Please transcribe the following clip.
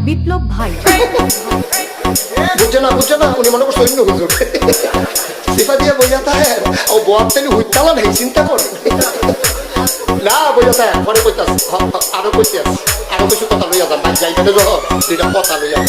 বিপ্লব ভাই বুঝছে না উনি মনে করছে অন্য হুজুর সিফা দিয়ে বইয়া থাকে ও বয়ার তেলি হুইতালা নেই চিন্তা করে না বইয়া থাকে পরে কইতাস আরো কইতে আরো কিছু কথা লইয়া যান যাইবেন দুইটা কথা লইয়া